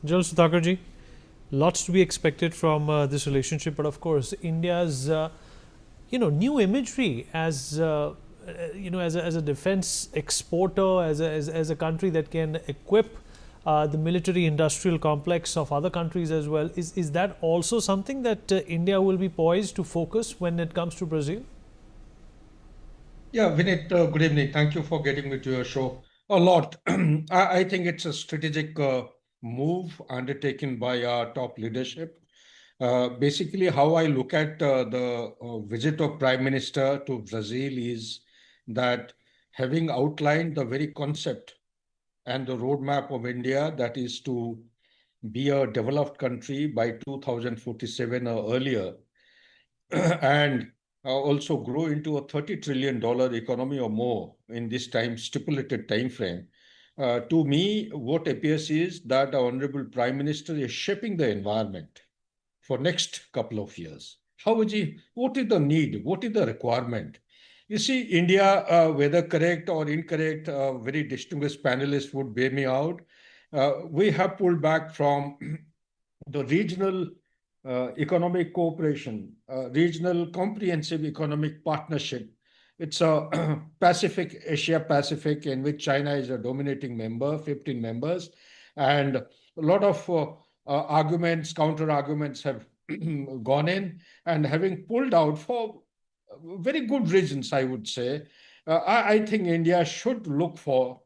General Sudhakar Jee, lots to be expected from this relationship, but of course, India's new imagery as as a defense exporter, as a country that can equip the military industrial complex of other countries as well. Is that also something that India will be poised to focus when it comes to Brazil? Yeah, Vinit, good evening. Thank you for getting me to your show. A lot. I think it's a strategic move undertaken by our top leadership. Basically, how I look at the visit of Prime Minister to Brazil is that having outlined the very concept and the roadmap of India, that is to be a developed country by 2047 or earlier, and also grow into a $30 trillion economy or more in this time stipulated time frame. To me, what appears is that our Honorable Prime Minister is shaping the environment for next couple of years. How would you, what is the need? What is the requirement? You see, India, whether correct or incorrect, very distinguished panelists would bear me out. We have pulled back from the regional economic cooperation, regional comprehensive economic partnership. It's a Pacific, Asia Pacific, in which China is a dominating member, 15 members, and a lot of arguments, counter arguments have gone in, and having pulled out for very good reasons, I would say. I think India should look for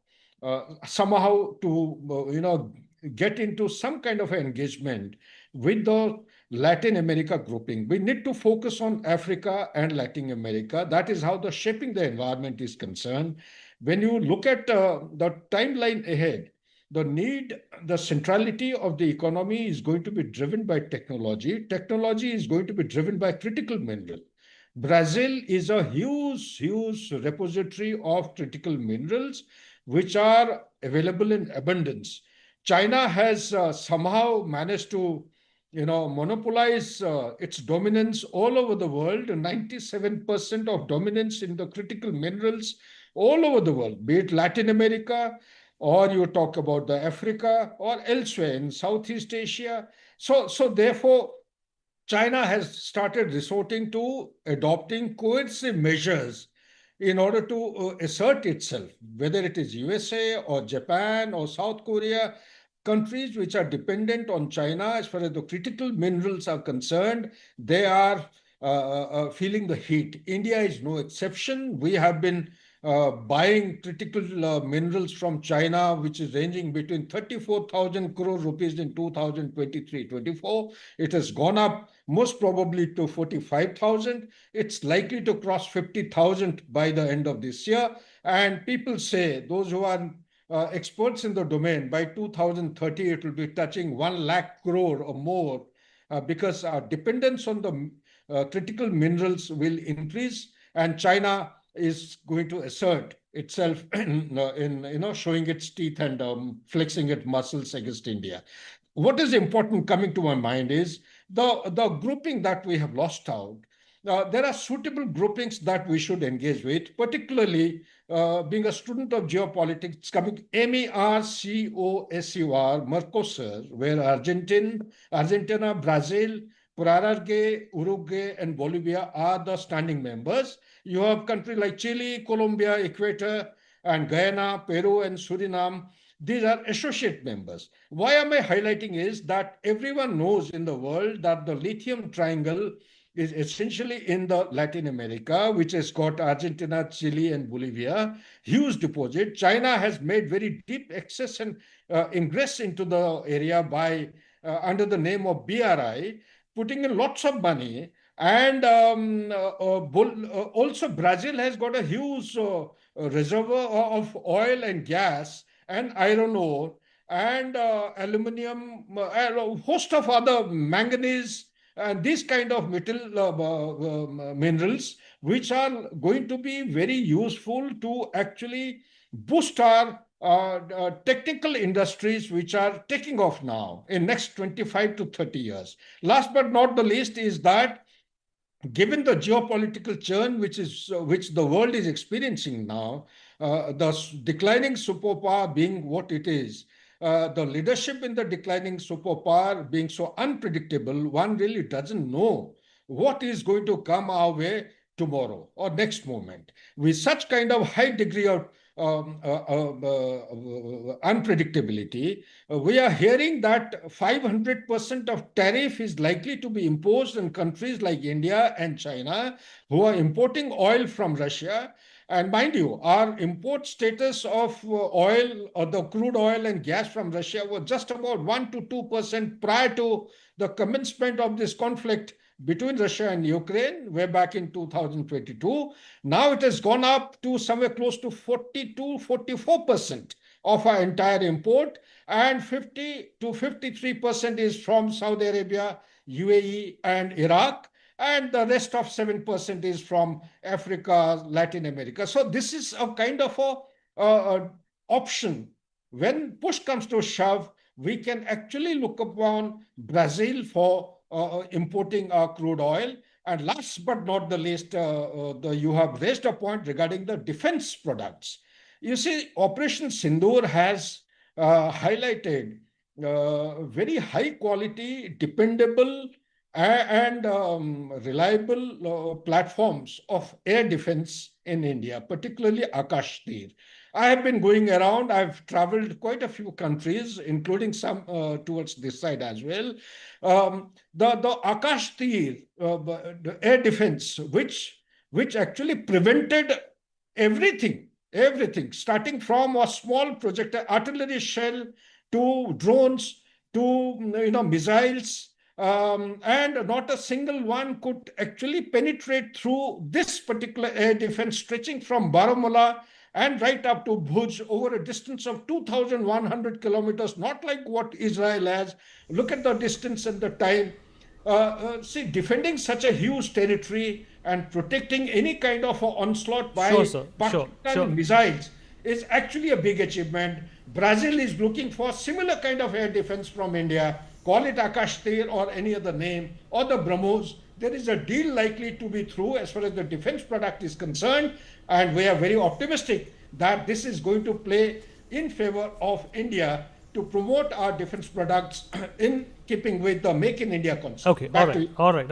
somehow to get into some kind of engagement with the Latin America grouping. We need to focus on Africa and Latin America. That is how the shaping the environment is concerned. When you look at the timeline ahead, the need, the centrality of the economy is going to be driven by technology. Technology is going to be driven by critical mineral. Brazil is a huge, huge repository of critical minerals which are available in abundance. China has somehow managed to, monopolize its dominance all over the world. 97% of dominance in the critical minerals all over the world, be it Latin America, or you talk about the Africa or elsewhere in Southeast Asia. So therefore, China has started resorting to adopting coercive measures in order to assert itself, whether it is USA or Japan or South Korea, countries which are dependent on China as far as the critical minerals are concerned, they are feeling the heat. India is no exception. We have been buying critical minerals from China, which is ranging between 34,000 crore rupees in 2023-24. It has gone up most probably to 45,000. It's likely to cross 50,000 by the end of this year. And people say, those who are experts in the domain, by 2030, it will be touching 1 lakh crore or more because our dependence on the critical minerals will increase, and China is going to assert itself in showing its teeth and flexing its muscles against India. What is important coming to my mind is the grouping that we have lost out. There are suitable groupings that we should engage with, particularly being a student of geopolitics, coming Mercosur, where Argentina, Brazil, Paraguay, Uruguay, and Bolivia are the standing members. You have countries like Chile, Colombia, Ecuador, and Guyana, Peru, and Suriname. These are associate members. Why am I highlighting is that everyone knows in the world that the lithium triangle is essentially in the Latin America, which has got Argentina, Chile, and Bolivia, huge deposit. China has made very deep access and ingress into the area by under the name of BRI, putting in lots of money. And also Brazil has got a huge reservoir of oil and gas and iron ore and aluminum, a host of other manganese and these kind of metal minerals, which are going to be very useful to actually boost our technical industries, which are taking off now in next 25 to 30 years. Last but not the least is that given the geopolitical churn which the world is experiencing now, the declining superpower being what it is, the leadership in the declining superpower being so unpredictable, one really doesn't know what is going to come our way tomorrow or next moment. With such kind of high degree of unpredictability, we are hearing that 500% of tariff is likely to be imposed on countries like India and China, who are importing oil from Russia. And mind you, our import status of oil or the crude oil and gas from Russia was just about 1 to 2% prior to the commencement of this conflict between Russia and Ukraine way back in 2022. Now it has gone up to somewhere close to 42, 44% of our entire import, and 50 to 53% is from Saudi Arabia, UAE, and Iraq, and the rest of 7% is from Africa, Latin America. So this is a kind of a option. When push comes to shove, we can actually look upon Brazil for importing our crude oil. And last but not the least, you have raised a point regarding the defense products. You see, Operation Sindoor has highlighted very high quality, dependable, and reliable platforms of air defense in India, particularly Akash Tir. I have been going around. I've traveled quite a few countries, including some towards this side as well. The Akash Tir, the air defense, which actually prevented everything, starting from a small projectile artillery shell to drones to missiles. And not a single one could actually penetrate through this particular air defense, stretching from Baramulla and right up to Bhuj over a distance of 2,100 kilometers, not like what Israel has. Look at the distance and the time. See, defending such a huge territory and protecting any kind of onslaught by Sure, sir. Pakistan missiles is actually a big achievement. Brazil is looking for similar kind of air defense from India. Call it Akash Tir or any other name, or the BrahMos. There is a deal likely to be through as far as the defense product is concerned, and we are very optimistic that this is going to play in favor of India to promote our defense products in keeping with the Make in India concept. Okay, all right.